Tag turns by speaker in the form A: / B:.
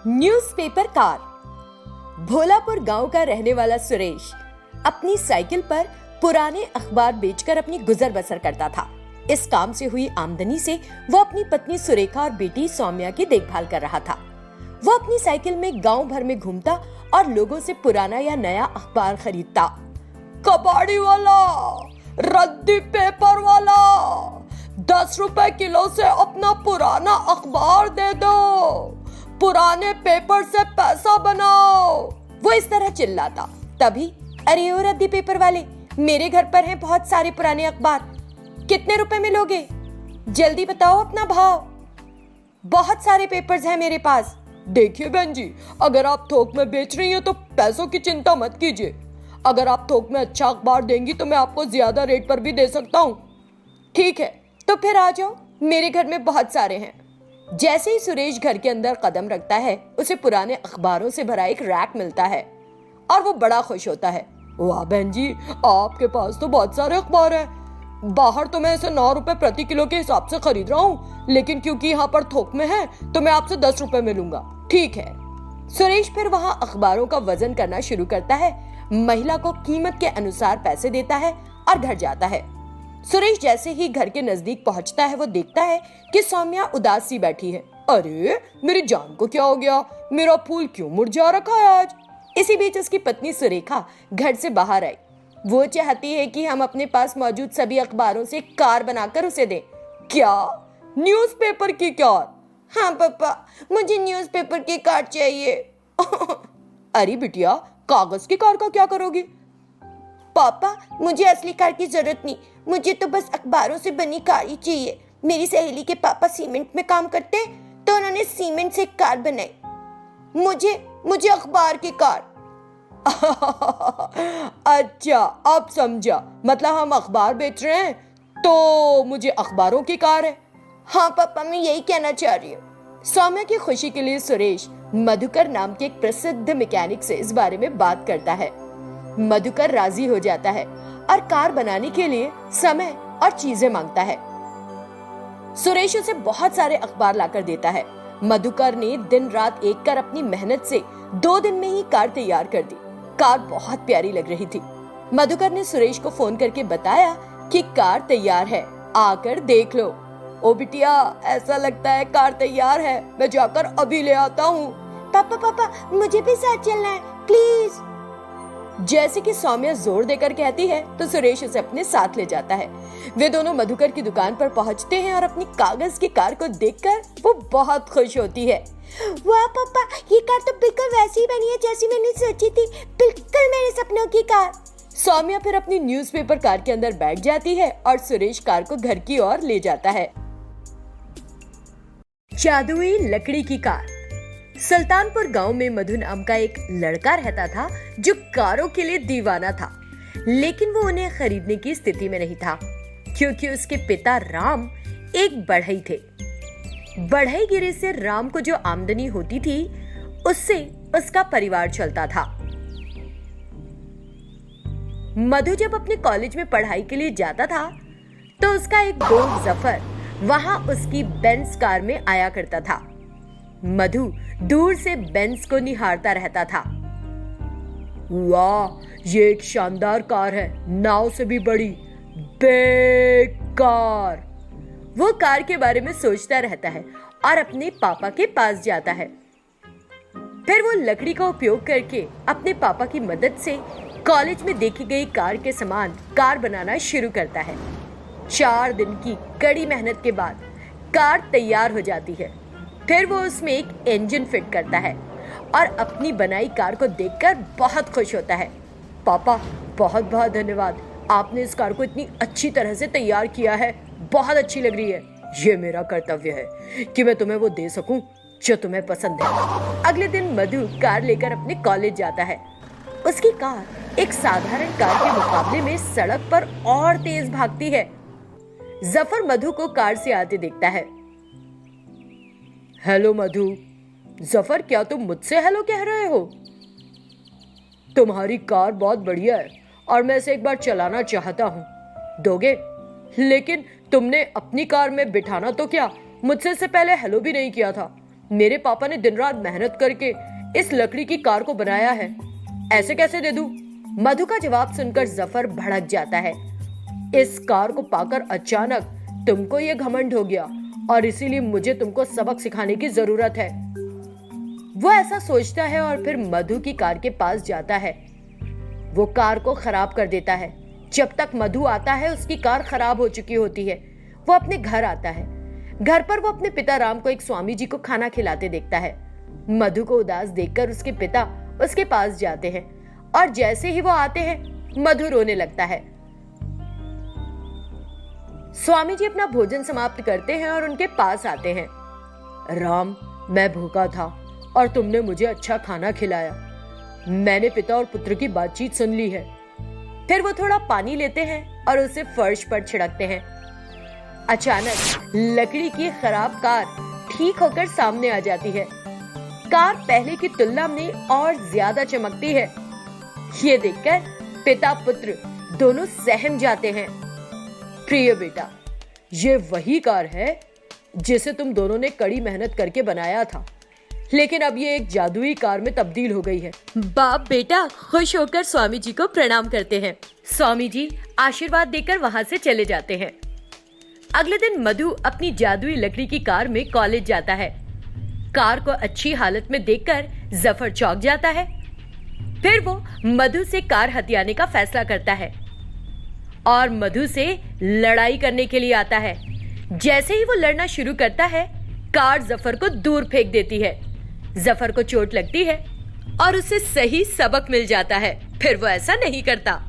A: Newspaper car. Bholapur गांव का रहने वाला सुरेश अपनी साइकिल पर पुराने अखबार बेचकर अपनी गुजर बसर करता था। इस काम से हुई आमदनी से वो अपनी पत्नी सुरेखा और बेटी सौम्या की देखभाल कर रहा था। वो अपनी साइकिल में गांव भर में घूमता और लोगों से पुराना या नया अखबार खरीदता। कबाड़ी वाला, रद्दी पेपर वाला, 10 रुपए किलो से अपना पुराना अखबार दे दो, पुराने पेपर से पैसा बनाओ, वो इस तरह चिल्लाता। तभी अरे ओ रद्दी पेपर वाले, मेरे घर पर हैं बहुत सारे पुराने अखबार, कितने रुपए में लोगे? जल्दी बताओ अपना भाव, बहुत सारे पेपर्स हैं मेरे पास।
B: देखिए बहन जी, अगर आप थोक में बेच रही हैं तो पैसों की चिंता मत कीजिए। अगर आप थोक में अच्छा अखबार देंगी तो मैं आपको ज्यादा रेट पर भी दे सकता हूँ।
A: ठीक है, तो फिर आ जाओ, मेरे घर में बहुत सारे हैं। जैसे ही सुरेश घर के अंदर कदम रखता है, उसे पुराने अखबारों से भरा एक रैक मिलता है और वो बड़ा खुश होता है।
B: वाह बहन जी, आपके पास तो बहुत सारे अखबार हैं। बाहर तो मैं इसे 9 रुपए प्रति किलो के हिसाब से खरीद रहा हूँ, लेकिन क्योंकि यहाँ पर थोक में है तो मैं आपसे 10 रुपए में लूंगा।
A: ठीक है। सुरेश फिर वहाँ अखबारों का वजन करना शुरू करता है, महिला को कीमत के अनुसार पैसे देता है और घर जाता है। सुरेश जैसे ही घर के नजदीक पहुंचता है, वो देखता है कि सौम्या उदास सी बैठी है।
B: अरे मेरी जान को क्या हो गया? मेरा फूल क्यों मुरझा रखा है आज?
A: इसी बीच उसकी पत्नी सुरेखा घर से बाहर आई। वो चाहती है कि हम अपने पास मौजूद सभी अखबारों से कार बनाकर उसे दें।
B: क्या? न्यूज़पेपर की कार?
A: हाँ पापा, मुझे न्यूज़पेपर की कार चाहिए।
B: अरे बिटिया, कागज की कार का क्या करोगी?
A: पापा, मुझे असली कार की जरूरत नहीं, मुझे तो बस अखबारों से बनी कार ही चाहिए। मेरी सहेली के पापा सीमेंट में काम करते हैं तो उन्होंने सीमेंट से कार बनाई। मुझे अखबार की कार।
B: अच्छा, अब समझा, मतलब हम अखबार बेच रहे हैं तो मुझे अखबारों की कार है।
A: हाँ पापा, मैं यही कहना चाह रही हूँ। सौम्या की खुशी के लिए सुरेश मधुकर नाम के एक प्रसिद्ध मैकेनिक से इस बारे में बात करता है। मधुकर राजी हो जाता है और कार बनाने के लिए समय और चीजें मांगता है। सुरेश उसे बहुत सारे अखबार लाकर देता है। मधुकर ने दिन रात एक कर अपनी मेहनत से 2 दिन में ही कार तैयार कर दी। कार बहुत प्यारी लग रही थी। मधुकर ने सुरेश को फोन करके बताया कि कार तैयार है, आकर देख लो।
B: ओ बिटिया, ऐसा लगता है कार तैयार है, मैं जाकर अभी ले आता हूँ।
A: पापा, मुझे भी साथ चलना है प्लीज। जैसे कि सौम्या जोर देकर कहती है तो सुरेश उसे अपने साथ ले जाता है। वे दोनों मधुकर की दुकान पर पहुंचते हैं और अपनी कागज की कार को देखकर वो बहुत खुश होती है। वाह पापा, ये कार तो बिल्कुल वैसी बनी है जैसी मैंने सोची थी, बिल्कुल मेरे सपनों की कार। सौम्या फिर अपनी न्यूज़पेपर कार के अंदर बैठ जाती है और सुरेश कार को घर की ओर ले जाता है। जादुई लकड़ी की कार। सुल्तानपुर गांव में मधु नाम का एक लड़का रहता था जो कारों के लिए दीवाना था, लेकिन वो उन्हें खरीदने की स्थिति में नहीं था क्योंकि उसके पिता राम एक बढ़ई थे। बढ़ईगिरी से राम को जो आमदनी होती थी उससे उसका परिवार चलता था। मधु जब अपने कॉलेज में पढ़ाई के लिए जाता था तो उसका एक दोस्त जफर वहां उसकी बेंज कार में आया करता था। मधु दूर से बेंज को निहारता रहता था।
B: वाह, ये एक शानदार कार है, नाव से भी बड़ी, बेकार।
A: वो कार के बारे में सोचता रहता है और अपने पापा के पास जाता है। फिर वो लकड़ी का उपयोग करके अपने पापा की मदद से कॉलेज में देखी गई कार के समान कार बनाना शुरू करता है। 4 दिन की कड़ी मेहनत के बाद कार तैयार हो जाती है। फिर वो उसमें एक इंजन फिट करता है और अपनी बनाई कार को देखकर बहुत खुश होता है।
B: पापा, बहुत बहुत धन्यवाद, आपने इस कार को इतनी अच्छी तरह से तैयार किया है, बहुत अच्छी लग रही है। ये मेरा कर्तव्य है कि मैं तुम्हें वो दे सकूं जो तुम्हें पसंद है।
A: अगले दिन मधु कार लेकर अपने कॉलेज जाता है। उसकी कार एक साधारण कार के मुकाबले में सड़क पर और तेज भागती है। जफर मधु को कार से आते देखता है।
B: हेलो मधु। जफर, क्या तुम मुझसे हेलो कह रहे हो? तुम्हारी कार बहुत बढ़िया है और मैं इसे एक बार चलाना चाहता हूँ, दोगे? लेकिन तुमने अपनी कार में बिठाना तो क्या, मुझसे इससे पहले हेलो भी नहीं किया था। मेरे पापा ने दिन रात मेहनत करके इस लकड़ी की कार को बनाया है, ऐसे कैसे दे दूं?
A: मधु का जवाब सुनकर जफर भड़क जाता है।
B: इस कार को पाकर अचानक तुमको ये घमंड हो गया और इसीलिए मुझे तुमको सबक सिखाने की जरूरत है।
A: वो ऐसा सोचता है और फिर मधु की कार के पास जाता है। वो कार को खराब कर देता है। जब तक मधु आता है उसकी कार खराब हो चुकी होती है। वो अपने घर आता है। घर पर वो अपने पिता राम को एक स्वामी जी को खाना खिलाते देखता है। मधु को उदास देखकर उसके पिता उसके पास जाते हैं और जैसे ही वो आते हैं मधु रोने लगता है। स्वामी जी अपना भोजन समाप्त करते हैं और उनके पास आते हैं।
B: राम, मैं भूखा था और तुमने मुझे अच्छा खाना खिलाया। मैंने पिता और पुत्र की बातचीत सुन ली है।
A: फिर वो थोड़ा पानी लेते हैं और उसे फर्श पर छिड़कते हैं। अचानक लकड़ी की खराब कार ठीक होकर सामने आ जाती है। कार पहले की तुलना में और ज्यादा चमकती है। ये देखकर पिता पुत्र दोनों सहम जाते हैं।
B: प्रिय बेटा, ये वही कार है जिसे तुम दोनों ने कड़ी मेहनत करके बनाया था, लेकिन अब ये एक जादुई कार में तब्दील हो गई है।
A: बाप बेटा खुश होकर स्वामी जी को प्रणाम करते हैं। स्वामी जी आशीर्वाद देकर वहां से चले जाते हैं। अगले दिन मधु अपनी जादुई लकड़ी की कार में कॉलेज जाता है। कार को अच्छी हालत में देखकर जफर चौंक जाता है। फिर वो मधु से कार हथियाने का फैसला करता है और मधु से लड़ाई करने के लिए आता है। जैसे ही वो लड़ना शुरू करता है, कार जफर को दूर फेंक देती है। जफर को चोट लगती है और उसे सही सबक मिल जाता है। फिर वो ऐसा नहीं करता।